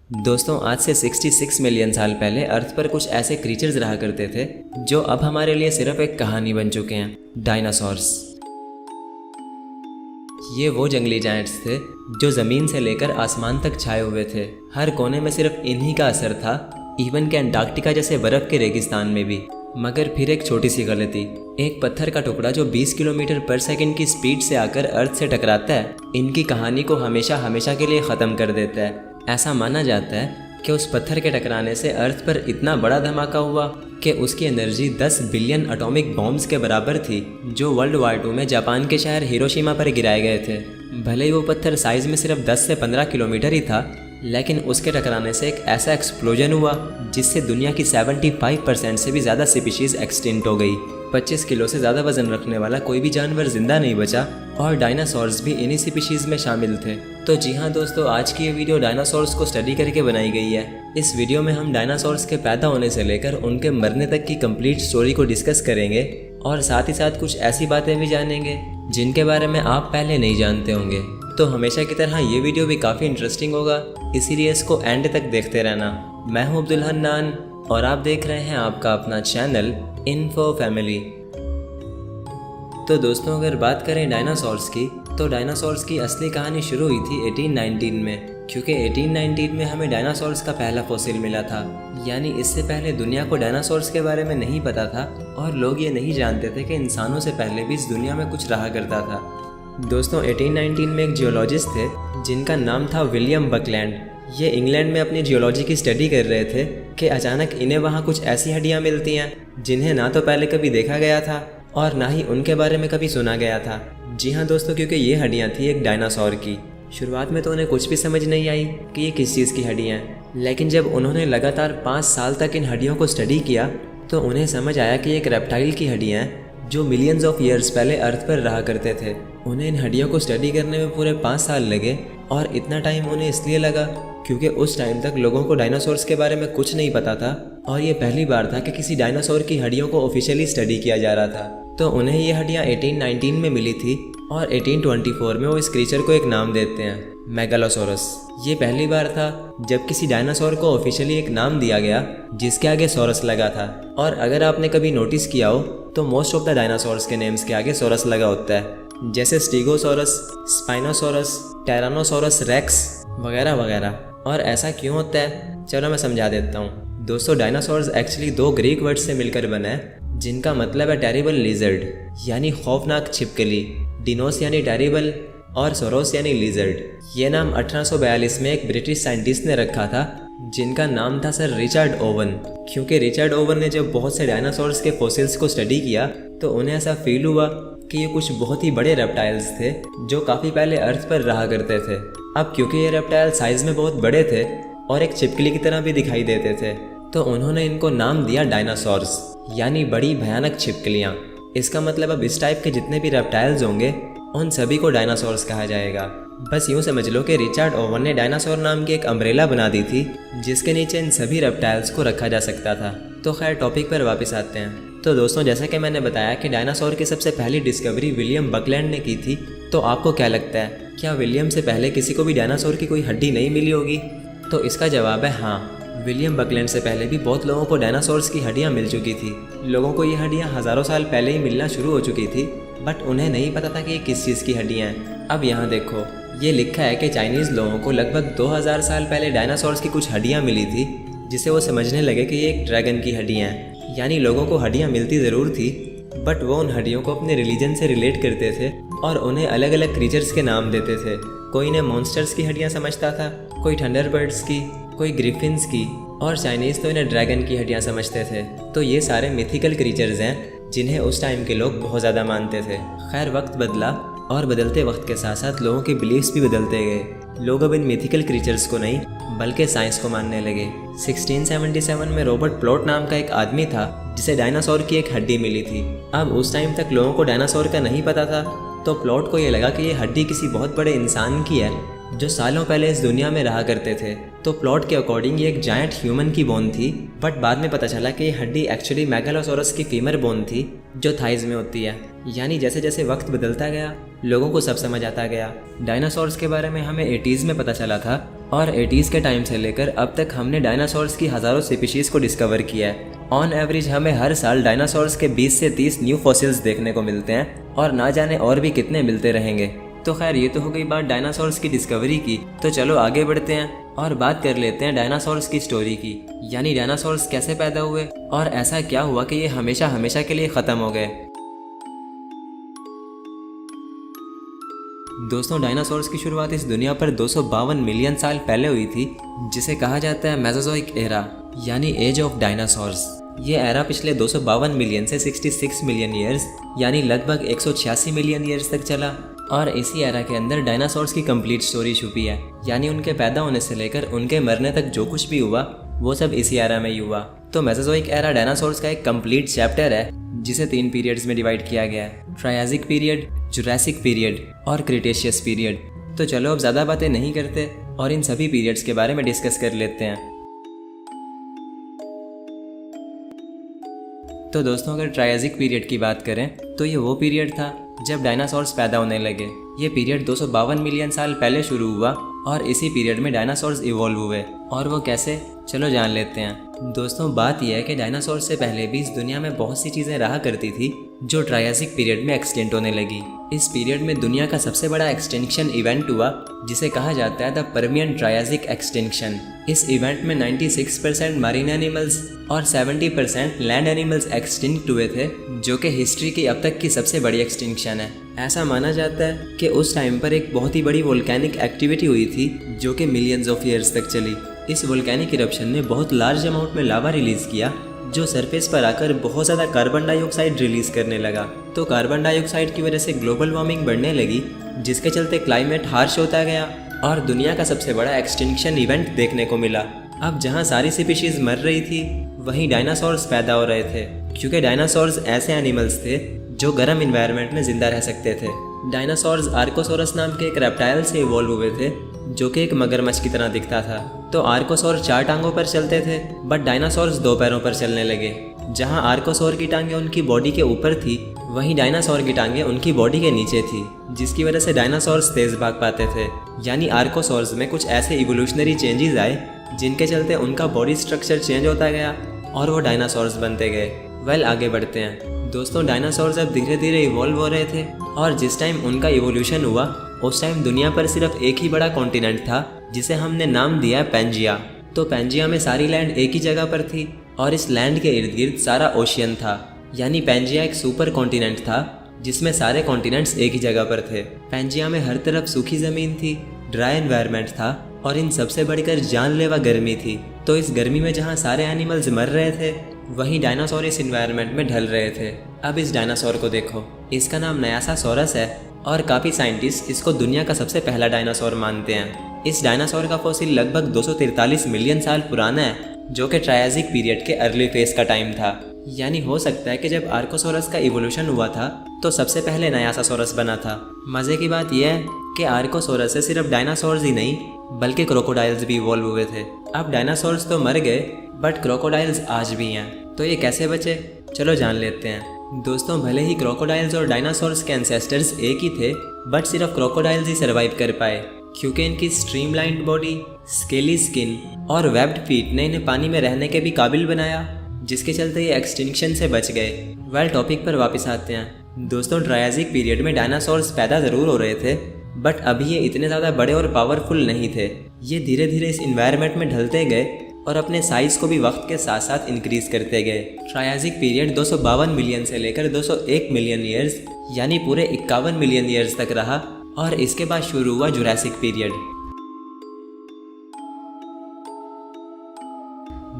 दोस्तों आज से 66 मिलियन साल पहले अर्थ पर कुछ ऐसे क्रीचर्स रहा करते थे जो अब हमारे लिए सिर्फ एक कहानी बन चुके हैं, डायनासोर्स। ये वो जंगली जायंट्स थे जो ज़मीन से लेकर आसमान तक छाए हुए थे। हर कोने में सिर्फ इन्हीं का असर था, इवन के अंटार्कटिका जैसे बर्फ़ के रेगिस्तान में भी। मगर फिर एक छोटी सी गलती, एक पत्थर का टुकड़ा जो 20 किलोमीटर पर सेकंड की स्पीड से आकर अर्थ से टकराता है, इनकी कहानी को हमेशा हमेशा के लिए ख़त्म कर देता है। ऐसा माना जाता है कि उस पत्थर के टकराने से अर्थ पर इतना बड़ा धमाका हुआ कि उसकी एनर्जी 10 बिलियन एटॉमिक बॉम्ब्स के बराबर थी, जो वर्ल्ड वॉर 2 में जापान के शहर हिरोशिमा पर गिराए गए थे। भले ही वो पत्थर साइज़ में सिर्फ 10 से 15 किलोमीटर ही था, लेकिन उसके टकराने से एक ऐसा एक्सप्लोजन हुआ जिससे दुनिया की 75% से भी ज़्यादा स्पीशीज़ एक्सटिंक्ट हो गई। 25 किलो से ज़्यादा वजन रखने वाला कोई भी जानवर जिंदा नहीं बचा और डायनासोर्स भी इन्हीं स्पीशीज़ में शामिल थे। तो जी हाँ दोस्तों, आज की ये वीडियो डायनासोर्स को स्टडी करके बनाई गई है। इस वीडियो में हम डायनासोर्स के पैदा होने से लेकर उनके मरने तक की कंप्लीट स्टोरी को डिस्कस करेंगे और साथ ही साथ कुछ ऐसी बातें भी जानेंगे जिनके बारे में आप पहले नहीं जानते होंगे। तो हमेशा की तरह ये वीडियो भी काफ़ी इंटरेस्टिंग होगा, इसीलिए इसको एंड तक देखते रहना। मैं हूँ अब्दुल हन्नान और आप देख रहे हैं आपका अपना चैनल इन्फो फैमिली। तो दोस्तों, अगर बात करें डायनासोर्स की, तो डायनासोर्स की असली कहानी शुरू हुई थी 1819 में, क्योंकि 1819 में हमें डायनासोर्स का पहला फॉसिल मिला था। यानी इससे पहले दुनिया को डायनासोर्स के बारे में नहीं पता था और लोग ये नहीं जानते थे कि इंसानों से पहले भी इस दुनिया में कुछ रहा करता था। दोस्तों, 1819 में एक जियोलॉजिस्ट थे जिनका नाम था विलियम बकलैंड। ये इंग्लैंड में अपनी जियोलॉजी की स्टडी कर रहे थे कि अचानक इन्हें वहाँ कुछ ऐसी हड्डियाँ मिलती हैं जिन्हें ना तो पहले कभी देखा गया था और ना ही उनके बारे में कभी सुना गया था। जी हाँ दोस्तों, क्योंकि ये हड्डियाँ थी एक डायनासोर की। शुरुआत में तो उन्हें कुछ भी समझ नहीं आई कि ये किस चीज़ की हड्डियाँ हैं, लेकिन जब उन्होंने लगातार 5 साल तक इन हड्डियों को स्टडी किया तो उन्हें समझ आया कि एक रेप्टाइल की हड्डियाँ हैं जो मिलियंस ऑफ ईयर्स पहले अर्थ पर रहा करते थे। उन्हें इन हड्डियों को स्टडी करने में पूरे 5 साल लगे और इतना टाइम उन्हें इसलिए लगा क्योंकि उस टाइम तक लोगों को डायनासोर्स के बारे में कुछ नहीं पता था और ये पहली बार था कि किसी डायनासोर की हड्डियों को ऑफिशियली स्टडी किया जा रहा था। तो उन्हें ये हड्डियाँ 1819 में मिली थी और 1824 में वो इस क्रीचर को एक नाम देते हैं, मेगालोसोरस। ये पहली बार था जब किसी डायनासोर को ऑफिशियली एक नाम दिया गया जिसके आगे सोरस लगा था। और अगर आपने कभी नोटिस किया हो तो मोस्ट ऑफ द डायनासोर्स के नेम्स के आगे सोरस लगा होता है, जैसे स्टीगोसोरस, स्पाइनोसोरस, टेरानोसोरस रेक्स वगैरह वगैरह। और ऐसा क्यों होता है, चलो मैं समझा देता हूँ। दोस्तों, डायनासोर्स एक्चुअली 2 ग्रीक वर्ड से मिलकर बना है जिनका मतलब है टेरिबल लिजर्ड यानी खौफनाक छिपकली, डिनोस यानी टेरिबल और सोरोस यानी लिजर्ड। ये नाम 1842 में एक ब्रिटिश साइंटिस्ट ने रखा था जिनका नाम था सर रिचर्ड ओवन। क्योंकि रिचर्ड ओवन ने जब बहुत से डायनासोर्स के फॉसिल्स को स्टडी किया तो उन्हें ऐसा फील हुआ कि ये कुछ बहुत ही बड़े रेप्टाइल्स थे जो काफ़ी पहले अर्थ पर रहा करते थे। अब क्योंकि ये रेप्टाइल साइज़ में बहुत बड़े थे और एक छिपकली की तरह भी दिखाई देते थे, तो उन्होंने इनको नाम दिया डायनासोर्स यानी बड़ी भयानक छिपकलियाँ। इसका मतलब अब इस टाइप के जितने भी रेप्टाइल्स होंगे उन सभी को डायनासोर्स कहा जाएगा। बस यूँ समझ लो कि रिचर्ड ओवन ने डायनासोर नाम की एक अम्ब्रेला बना दी थी जिसके नीचे इन सभी रेप्टाइल्स को रखा जा सकता था। तो खैर, टॉपिक पर वापस आते हैं। तो दोस्तों, जैसा कि मैंने बताया कि डायनासोर की सबसे पहली डिस्कवरी विलियम बकलैंड ने की थी, तो आपको क्या लगता है, क्या विलियम से पहले किसी को भी डायनासोर की कोई हड्डी नहीं मिली होगी? तो इसका जवाब है हाँ। विलियम बकलैंड से पहले भी बहुत लोगों को डायनासोर्स की हड्डियाँ मिल चुकी थी। लोगों को ये हड्डियाँ हज़ारों साल पहले ही मिलना शुरू हो चुकी थी, बट उन्हें नहीं पता था कि ये किस चीज़ की हड्डियाँ हैं। अब यहाँ देखो, ये लिखा है कि चाइनीज़ लोगों को लगभग 2000 साल पहले डायनासोर्स की कुछ हड्डियाँ मिली थी जिसे वो समझने लगे कि ये एक ड्रैगन की हड्डियाँ हैं। यानी लोगों को हड्डियाँ मिलती ज़रूर थी, बट वो उन हड्डियों को अपने रिलीजन से रिलेट करते थे और उन्हें अलग अलग क्रीचर्स के नाम देते थे। कोई इन्हें मॉन्स्टर्स की हड्डियाँ समझता था, कोई थंडरबर्ड्स की, कोई ग्रिफिन्स की, और चाइनीज़ तो इन्हें ड्रैगन की हड्डियाँ समझते थे। तो ये सारे मिथिकल क्रीचर्स हैं जिन्हें उस टाइम के लोग बहुत ज़्यादा मानते थे। खैर, वक्त बदला और बदलते वक्त के साथ साथ लोगों के बिलीव्स भी बदलते गए। लोग अब इन मिथिकल क्रीचर्स को नहीं बल्कि साइंस को मानने लगे। 1677 में रॉबर्ट प्लॉट नाम का एक आदमी था जिसे डायनासोर की एक हड्डी मिली थी। अब उस टाइम तक लोगों को डायनासोर का नहीं पता था, तो प्लॉट को ये लगा कि ये हड्डी किसी बहुत बड़े इंसान की है जो सालों पहले इस दुनिया में रहा करते थे। तो प्लॉट के अकॉर्डिंग ये एक जायंट ह्यूमन की बोन थी, बट बाद में पता चला कि ये हड्डी एक्चुअली मेगालोसोरस की फीमर बोन थी जो थाइज में होती है। यानी जैसे जैसे वक्त बदलता गया लोगों को सब समझ आता गया। डायनासोर्स के बारे में हमें 80s में पता चला था और 80s के टाइम से लेकर अब तक हमने डायनासोर्स की हज़ारों स्पीशीज़ को डिस्कवर किया है। ऑन एवरेज हमें हर साल डायनासोर्स के 20 से 30 न्यू फॉसिल्स देखने को मिलते हैं और ना जाने और भी कितने मिलते रहेंगे। तो खैर ये तो हो गई बात डायनासोर्स की डिस्कवरी की। तो चलो आगे बढ़ते हैं और बात कर लेते हैं डायनासोर्स की स्टोरी की, यानी डायनासोर्स कैसे पैदा हुए और ऐसा क्या हुआ कि ये हमेशा हमेशा के लिए ख़त्म हो गए। दोस्तों डायनासोर्स की शुरुआत इस दुनिया पर 252 मिलियन साल पहले हुई थी, जिसे कहा जाता है मेसोजोइक एरा यानी एज ऑफ डायनासोर्स। ये एरा पिछले 252 मिलियन से 66 मिलियन ईयर्स यानी लगभग 186 मिलियन ईयर्स तक चला। और इसी एरा के अंदर डायनासोर्स की कंप्लीट स्टोरी छुपी है, यानी उनके पैदा होने से लेकर उनके मरने तक जो कुछ भी हुआ वो सब इसी एरा में ही हुआ। तो मेसोजोइक एरा डायनासोर्स का एक कंप्लीट चैप्टर है जिसे 3 पीरियड्स में डिवाइड किया गया है, ट्रायसिक पीरियड, जुरासिक पीरियड और क्रिटेशियस पीरियड। तो चलो अब ज़्यादा बातें नहीं करते और इन सभी पीरियड्स के बारे में डिस्कस कर लेते हैं। तो दोस्तों अगर ट्रायसिक पीरियड की बात करें तो ये वो पीरियड था जब डायनासोर्स पैदा होने लगे। ये पीरियड 252 मिलियन साल पहले शुरू हुआ और इसी पीरियड में डायनासोर्स इवॉल्व हुए। और वो कैसे, चलो जान लेते हैं। दोस्तों बात यह है कि डायनासोर से पहले भी इस दुनिया में बहुत सी चीज़ें रहा करती थी जो ट्रायसिक पीरियड में एक्सटेंट होने लगी। इस पीरियड में दुनिया का सबसे बड़ा एक्सटेंक्शन इवेंट हुआ जिसे कहा जाता है द पर्मियन ट्रायसिक एक्सटेंक्शन। इस इवेंट में 96% मरीन एनिमल्स और 70% लैंड एनिमल्स एक्सटिंक्ट हुए थे, जो कि हिस्ट्री की अब तक की सबसे बड़ी एक्सटिंक्शन है। ऐसा माना जाता है कि उस टाइम पर एक बहुत ही बड़ी वोल्केनिक एक्टिविटी हुई थी जो कि मिलियंस ऑफ ईयर्स तक चली। इस वोल्केनिक इरप्शन ने बहुत लार्ज अमाउंट में लावा रिलीज़ किया जो सरफेस पर आकर बहुत ज़्यादा कार्बन डाइऑक्साइड रिलीज़ करने लगा। तो कार्बन डाइऑक्साइड की वजह से ग्लोबल वार्मिंग बढ़ने लगी, जिसके चलते क्लाइमेट हार्श होता गया और दुनिया का सबसे बड़ा एक्सटिंक्शन इवेंट देखने को मिला। अब जहाँ सारी स्पीशीज़ मर रही थी वहीं डायनासोर्स पैदा हो रहे थे, क्योंकि डायनासोर्स ऐसे एनिमल्स थे जो गर्म इन्वायरमेंट में ज़िंदा रह सकते थे। डायनासोर्स आर्कोसोरस नाम के एक रेप्टाइल से इवॉल्व हुए थे जो कि एक मगरमच्छ की तरह दिखता था। तो आर्कोसोर 4 टांगों पर चलते थे, बट डायनासोर्स 2 पैरों पर चलने लगे। जहां आर्कोसोर की टांगें उनकी बॉडी के ऊपर थी, वहीं डायनासोर की टांगें उनकी बॉडी के नीचे थी, जिसकी वजह से डायनासोर्स तेज भाग पाते थे। यानी आर्कोसोर्स में कुछ ऐसे इवोल्यूशनरी चेंजेस आए जिनके चलते उनका बॉडी स्ट्रक्चर चेंज होता गया और वो डायनासोर्स बनते गए। आगे बढ़ते हैं। दोस्तों डायनासोर्स अब धीरे धीरे इवॉल्व हो रहे थे और जिस टाइम उनका इवोल्यूशन हुआ उस टाइम दुनिया पर सिर्फ एक ही बड़ा कॉन्टिनेंट था जिसे हमने नाम दिया पैंजिया। तो पैंजिया में सारी लैंड एक ही जगह पर थी और इस लैंड के इर्द गिर्द सारा ओशियन था। यानी पैंजिया एक सुपर कॉन्टिनेंट था जिसमें सारे कॉन्टिनेंट्स एक ही जगह पर थे। पैंजिया में हर तरफ सूखी ज़मीन थी, ड्राई एनवायरनमेंट था और इन सबसे बढ़कर जानलेवा गर्मी थी। तो इस गर्मी में जहाँ सारे एनिमल्स मर रहे थे वहीं डायनासोर इस इन्वायरमेंट में ढल रहे थे। अब इस डायनासोर को देखो, इसका नाम नयासासोरस है और काफ़ी साइंटिस्ट इसको दुनिया का सबसे पहला डायनासोर मानते हैं। इस डायनासोर का फॉसिल लगभग 243 मिलियन साल पुराना है, जो कि ट्रायसिक पीरियड के अर्ली फेज का टाइम था। यानी हो सकता है कि जब आर्कोसोरस का इवोल्यूशन हुआ था तो सबसे पहले नयासासोरस बना था। मज़े की बात यह है कि आर्कोसोरस से सिर्फ डायनासोर्स ही नहीं बल्कि क्रोकोडाइल्स भी इवॉल्व हुए थे। अब डायनासोर्स तो मर गए बट क्रोकोडाइल्स आज भी हैं। तो ये कैसे बचे, चलो जान लेते हैं। दोस्तों भले ही क्रोकोडाइल्स और डायनासोर्स के एंसेस्टर्स एक ही थे, बट सिर्फ क्रोकोडाइल्स ही सर्वाइव कर पाए क्योंकि इनकी स्ट्रीमलाइंड बॉडी, स्केली स्किन और वेब्ड फीट ने इन्हें पानी में रहने के भी काबिल बनाया, जिसके चलते ये एक्सटिंक्शन से बच गए। टॉपिक पर वापस आते हैं। दोस्तों ट्रायसिक पीरियड में डायनासोर्स पैदा ज़रूर हो रहे थे, बट अभी ये इतने ज़्यादा बड़े और पावरफुल नहीं थे। ये धीरे धीरे इस इन्वायरमेंट में ढलते गए और अपने साइज़ को भी वक्त के साथ साथ इंक्रीज़ करते गए। ट्रायसिक पीरियड 252 मिलियन से लेकर 201 मिलियन ईयर्स यानी पूरे 51 मिलियन ईयर्स तक रहा और इसके बाद शुरू हुआ जुरासिक पीरियड।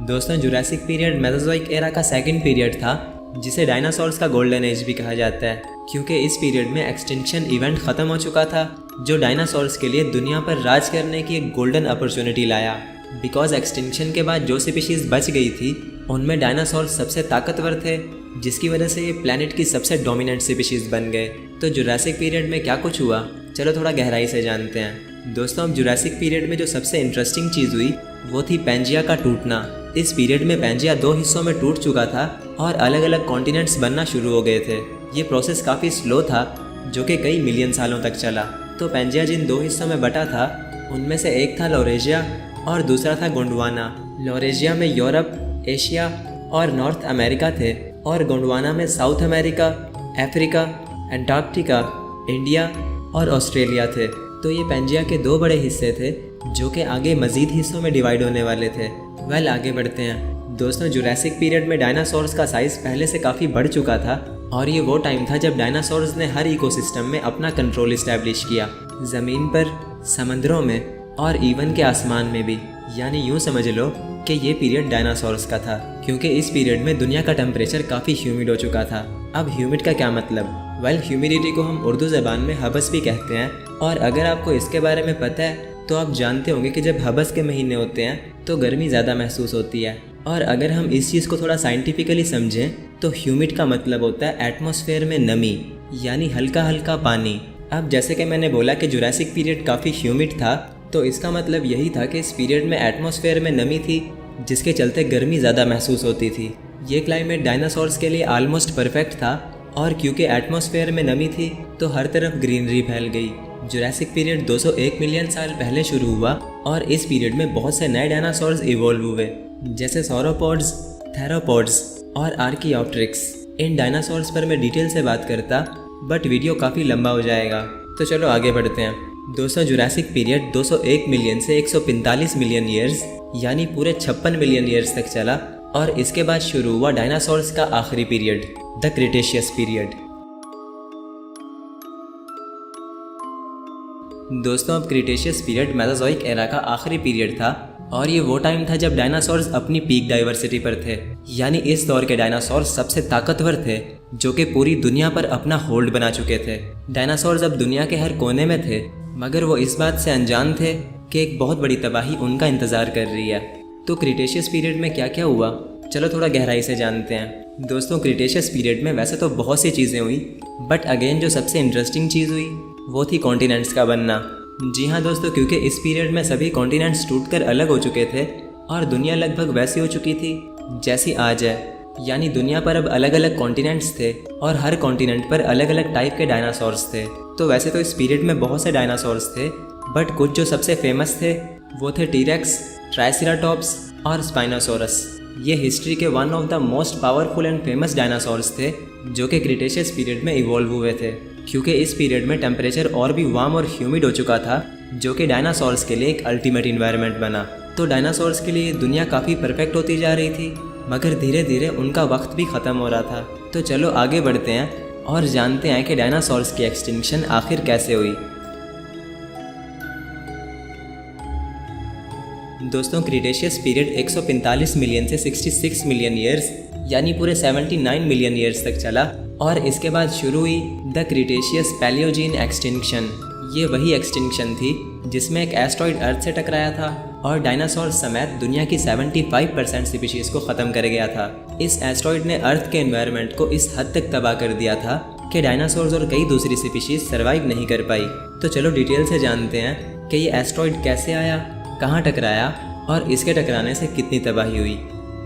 दोस्तों जुरासिक पीरियड मेसोजोइक एरा का सेकंड पीरियड था, जिसे डायनासोर्स का गोल्डन एज भी कहा जाता है, क्योंकि इस पीरियड में एक्सटिंक्शन इवेंट ख़त्म हो चुका था जो डायनासोर्स के लिए दुनिया पर राज करने की एक गोल्डन अपॉर्चुनिटी लाया। बिकॉज एक्सटिंक्शन के बाद जो स्पीशीज़ बच गई थी उनमें डायनासोर्स सबसे ताकतवर थे, जिसकी वजह से ये प्लैनेट की सबसे डोमिनेंट स्पीशीज़ बन गए। तो जुरासिक पीरियड में क्या कुछ हुआ, चलो थोड़ा गहराई से जानते हैं। दोस्तों अब जुरासिक पीरियड में जो सबसे इंटरेस्टिंग चीज़ हुई वो थी पैंजिया का टूटना। इस पीरियड में पैंजिया 2 हिस्सों में टूट चुका था और अलग अलग कॉन्टिनेंट्स बनना शुरू हो गए थे। ये प्रोसेस काफ़ी स्लो था जो कि कई मिलियन सालों तक चला। तो पैंजिया जिन 2 हिस्सों में बटा था उनमें से एक था लॉरेशिया और दूसरा था गोंडवाना। लॉरेशिया में यूरोप, एशिया और नॉर्थ अमेरिका थे और गोंडवाना में south America, Africa, Antarctica, India और ऑस्ट्रेलिया थे। तो ये पेंजिया के 2 बड़े हिस्से थे जो कि आगे मज़ीद हिस्सों में डिवाइड होने वाले थे। वेल, आगे बढ़ते हैं दोस्तों। जुरासिक पीरियड में डायनासोर्स का साइज़ पहले से काफ़ी बढ़ चुका था और ये वो टाइम था जब डायनासोर्स ने हर इकोसिस्टम में अपना कंट्रोल इस्टेब्लिश किया, ज़मीन पर, समंदरों में और इवन के आसमान में भी। यानी यूँ समझ लो कि ये पीरियड डायनासोर्स का था, क्योंकि इस पीरियड में दुनिया का टेम्परेचर काफ़ी ह्यूमिड हो चुका था। अब ह्यूमिड का क्या मतलब? वेल, ह्यूमिडिटी को हम उर्दू ज़बान में हबस भी कहते हैं और अगर आपको इसके बारे में पता है तो आप जानते होंगे कि जब हबस के महीने होते हैं तो गर्मी ज़्यादा महसूस होती है। और अगर हम इस चीज़ को थोड़ा साइंटिफिकली समझें तो ह्यूमिड का मतलब होता है एटमॉस्फेयर में नमी, यानी हल्का हल्का पानी। अब जैसे कि मैंने बोला कि जुरासिक पीरियड काफ़ी ह्यूमिड था, तो इसका मतलब यही था कि इस पीरियड में एटमॉस्फेयर में नमी थी, जिसके चलते गर्मी ज़्यादा महसूस होती थी। ये क्लाइमेट डायनासोर्स के लिए आलमोस्ट परफेक्ट था और क्योंकि एटमॉस्फेयर में नमी थी तो हर तरफ ग्रीनरी फैल गई। जुरासिक पीरियड 201 मिलियन साल पहले शुरू हुआ और इस पीरियड में बहुत से नए डायनासोर्स इवॉल्व हुए, जैसे सौरोपॉड्स, थेरोपॉड्स और आर्कियोप्टेरिक्स। इन डायनासोर्स पर मैं डिटेल से बात करता, बट वीडियो काफ़ी लंबा हो जाएगा, तो चलो आगे बढ़ते हैं दोस्तों। जुरासिक पीरियड 201 मिलियन से 145 मिलियन ईयर्स यानी पूरे 56 मिलियन ईयर्स तक चला और इसके बाद शुरू हुआ डायनासोर्स का आखिरी पीरियड, द क्रिटेशियस पीरियड। दोस्तों, अब क्रिटेशियस पीरियड मेसोजोइक एरा का आखिरी पीरियड था और ये वो टाइम था जब डायनासोर्स अपनी पीक डाइवर्सिटी पर थे। यानी इस दौर के डायनासोर्स सबसे ताकतवर थे जो कि पूरी दुनिया पर अपना होल्ड बना चुके थे। डायनासोर्स अब दुनिया के हर कोने में थे, मगर वो इस बात से अनजान थे कि एक बहुत बड़ी तबाही उनका इंतज़ार कर रही है। तो क्रिटेशियस पीरियड में क्या क्या हुआ, चलो थोड़ा गहराई से जानते हैं दोस्तों। क्रिटेशियस पीरियड में वैसे तो बहुत सी चीज़ें हुई, बट अगेन जो सबसे इंटरेस्टिंग चीज़ हुई वो थी कॉन्टिनेंट्स का बनना। जी हाँ दोस्तों, क्योंकि इस पीरियड में सभी कॉन्टिनेंट्स टूटकर अलग हो चुके थे और दुनिया लगभग वैसी हो चुकी थी जैसी आज है। यानी दुनिया पर अब अलग अलग कॉन्टिनेंट्स थे और हर कॉन्टिनेंट पर अलग अलग टाइप के डायनासोर्स थे। तो वैसे तो इस पीरियड में बहुत से डायनासोर्स थे, बट कुछ जो सबसे फेमस थे वो थे टीरेक्स, ट्राइसेराटॉप्स और स्पाइनोसोरस। ये हिस्ट्री के one of the most powerful and famous dinosaurs थे जो कि क्रिटेशियस पीरियड में इवॉल्व हुए थे, क्योंकि इस पीरियड में टेम्परेचर और भी वार्म और ह्यूमिड हो चुका था, जो कि डायनासोर्स के लिए एक अल्टीमेट इन्वायरमेंट बना। तो डायनासोर्स के लिए दुनिया काफ़ी परफेक्ट होती जा रही थी, मगर धीरे धीरे उनका वक्त भी ख़त्म हो रहा था। तो चलो आगे बढ़ते हैं और जानते हैं कि डायनासोर्स की एक्सटिंक्शन आखिर कैसे हुई। दोस्तों, क्रिटेशियस पीरियड 145 मिलियन से 66 मिलियन ईयर्स यानी पूरे 79 मिलियन ईयर्स तक चला और इसके बाद शुरू हुई द क्रिटेशियस पैलियोजीन एक्सटिंक्शन। ये वही एक्सटिंक्शन थी जिसमें एक एस्ट्रॉइड अर्थ से टकराया था और डायनासोर समेत दुनिया की 75% स्पीशीज़ को ख़त्म कर गया था। इस एस्ट्रॉइड ने अर्थ के एनवायरनमेंट को इस हद तक तबाह कर दिया था कि डायनासोर्स और कई दूसरी स्पीशीज़ सर्वाइव नहीं कर पाई। तो चलो डिटेल से जानते हैं कि ये एस्ट्रॉइड कैसे आया, कहाँ टकराया और इसके टकराने से कितनी तबाही हुई।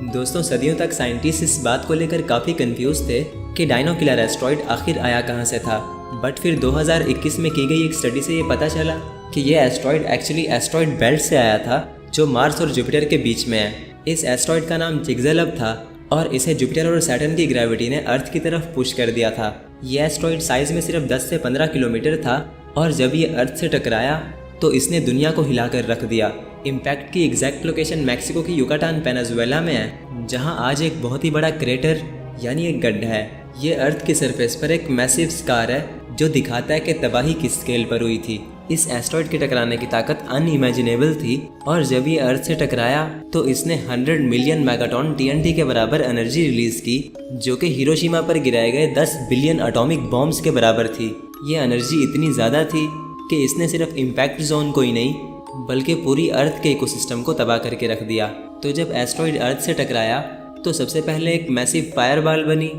दोस्तों, सदियों तक साइंटिस्ट इस बात को लेकर काफ़ी कंफ्यूज थे कि डायनो किलर एस्ट्रॉइड आखिर आया कहाँ से था, बट फिर 2021 में की गई एक स्टडी से ये पता चला कि ये एस्ट्रॉइड एक्चुअली एस्ट्रॉइड बेल्ट से आया था जो मार्स और जुपिटर के बीच में है। इस एस्ट्रॉइड का नाम चिग्ज़ेलब था और इसे जुपिटर और सैटर्न की ग्रेविटी ने अर्थ की तरफ पुश कर दिया था। ये एस्ट्रॉइड साइज़ में सिर्फ 10 से 15 किलोमीटर था और जब ये अर्थ से टकराया तो इसने दुनिया को हिलाकर रख दिया। इम्पैक्ट की एग्जैक्ट लोकेशन मैक्सिको की युकाटान पेनिनसुला में है, जहां आज एक बहुत ही बड़ा क्रेटर यानी एक गड्ढा है। ये अर्थ की सरफेस पर एक मैसिव स्कार है जो दिखाता है कि तबाही किस स्केल पर हुई थी। इस एस्ट्रॉइड के टकराने की ताकत अनइमेजिनेबल थी और जब ये अर्थ से टकराया तो इसने 100 मिलियन मेगाटन TNT के बराबर एनर्जी रिलीज की, जो कि हिरोशिमा पर गिराए गए 10 बिलियन एटॉमिक बॉम्ब्स के बराबर थी। ये एनर्जी इतनी ज़्यादा थी कि इसने सिर्फ इम्पैक्ट जोन को ही नहीं बल्कि पूरी अर्थ के इकोसिस्टम को तबाह करके रख दिया। तो जब एस्ट्रॉइड अर्थ से टकराया तो सबसे पहले एक मैसिव फायरबॉल बनी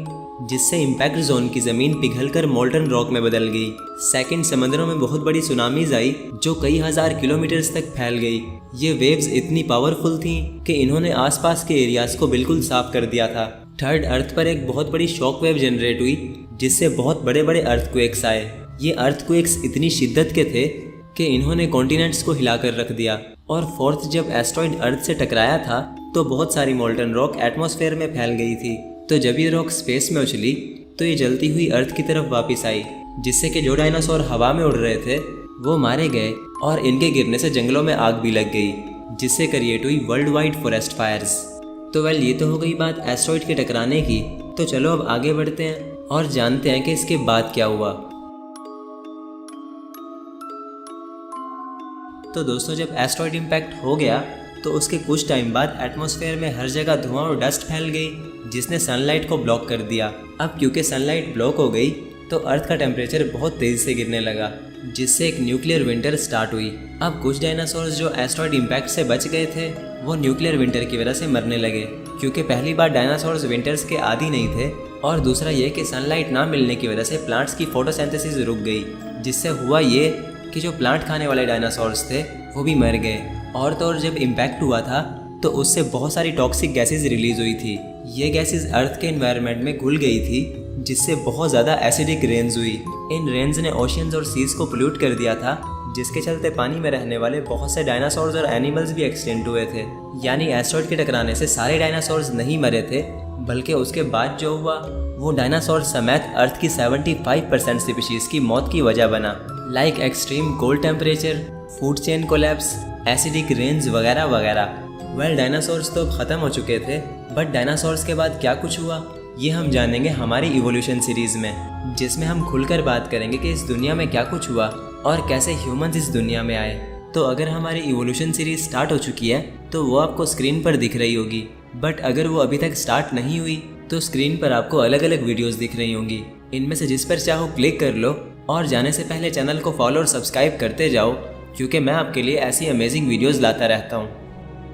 जिससे इम्पैक्ट जोन की ज़मीन पिघलकर मोल्टन रॉक में बदल गई। सेकंड, समुद्रों में बहुत बड़ी सुनामीज आई जो कई हज़ार किलोमीटर्स तक फैल गई। ये वेव्स इतनी पावरफुल थीं कि इन्होंने आसपास के एरियाज को बिल्कुल साफ कर दिया था। थर्ड, अर्थ पर एक बहुत बड़ी शॉक वेव जनरेट हुई जिससे बहुत बड़े बड़े अर्थक्वेक्स आए। ये अर्थक्वेक्स इतनी शिद्दत के थे कि इन्होंने कॉन्टिनेंट्स को हिलाकर रख दिया। और फोर्थ, जब एस्ट्रॉइड अर्थ से टकराया था तो बहुत सारी मोल्टन रॉक एटमॉस्फेयर में फैल गई थी। तो जब ये रॉक स्पेस में उछली तो ये जलती हुई अर्थ की तरफ वापस आई, जिससे कि जो डायनासोर हवा में उड़ रहे थे वो मारे गए और इनके गिरने से जंगलों में आग भी लग गई, जिससे क्रिएट हुई वर्ल्ड वाइड फॉरेस्ट फायर्स। तो वेल, ये तो हो गई बात एस्ट्रॉइड के टकराने की। तो चलो अब आगे बढ़ते हैं और जानते हैं कि इसके बाद क्या हुआ। तो दोस्तों, जब एस्ट्रॉइड इम्पैक्ट हो गया तो उसके कुछ टाइम बाद एटमॉस्फेयर में हर जगह धुआं और डस्ट फैल गई, जिसने सनलाइट को ब्लॉक कर दिया। अब क्योंकि सनलाइट ब्लॉक हो गई तो अर्थ का टेम्परेचर बहुत तेज़ी से गिरने लगा, जिससे एक न्यूक्लियर विंटर स्टार्ट हुई। अब कुछ डायनासोर्स जो एस्ट्रॉइड इम्पैक्ट से बच गए थे वो न्यूक्लियर विंटर की वजह से मरने लगे, क्योंकि पहली बार डायनासोर्स विंटर्स के आदी नहीं थे, और दूसरा ये कि सनलाइट ना मिलने की वजह से प्लांट्स की फोटोसिंथेसिस रुक गई, जिससे हुआ ये कि जो प्लांट खाने वाले डायनासोर्स थे वो भी मर गए। और तो और जब इम्पैक्ट हुआ था तो उससे बहुत सारी टॉक्सिक गैसेज रिलीज हुई थी। ये गैसेज अर्थ के एनवायरनमेंट में घुल गई थी, जिससे बहुत ज़्यादा एसिडिक रेन्स हुई। इन रेन्स ने ओशियंस और सीज को पोल्यूट कर दिया था, जिसके चलते पानी में रहने वाले बहुत से डायनासोर्स और एनिमल्स भी एक्सटिंक्ट हुए थे। यानी एस्ट्रॉइड के टकराने से सारे डायनासोर्स नहीं मरे थे, बल्कि उसके बाद जो हुआ वो डायनासोर समेत अर्थ की 75% स्पीशीज की मौत की वजह बना, like extreme cold temperature, food chain collapse, acidic rains वगैरह वगैरह। वेल, डायनासोर्स तो ख़त्म हो चुके थे, बट डायनासोर्स के बाद क्या कुछ हुआ ये हम जानेंगे हमारी इवोल्यूशन सीरीज़ में, जिसमें हम खुलकर बात करेंगे कि इस दुनिया में क्या कुछ हुआ और कैसे ह्यूमंस इस दुनिया में आए। तो अगर हमारी इवोल्यूशन सीरीज स्टार्ट हो चुकी है तो वो आपको स्क्रीन पर दिख रही होगी, बट अगर वो अभी तक स्टार्ट नहीं हुई तो स्क्रीन पर आपको अलग अलग वीडियोस दिख रही होंगी। इनमें से जिस पर चाहो क्लिक कर लो और जाने से पहले चैनल को फॉलो और सब्सक्राइब करते जाओ, क्योंकि मैं आपके लिए ऐसी अमेजिंग वीडियोस लाता रहता हूँ।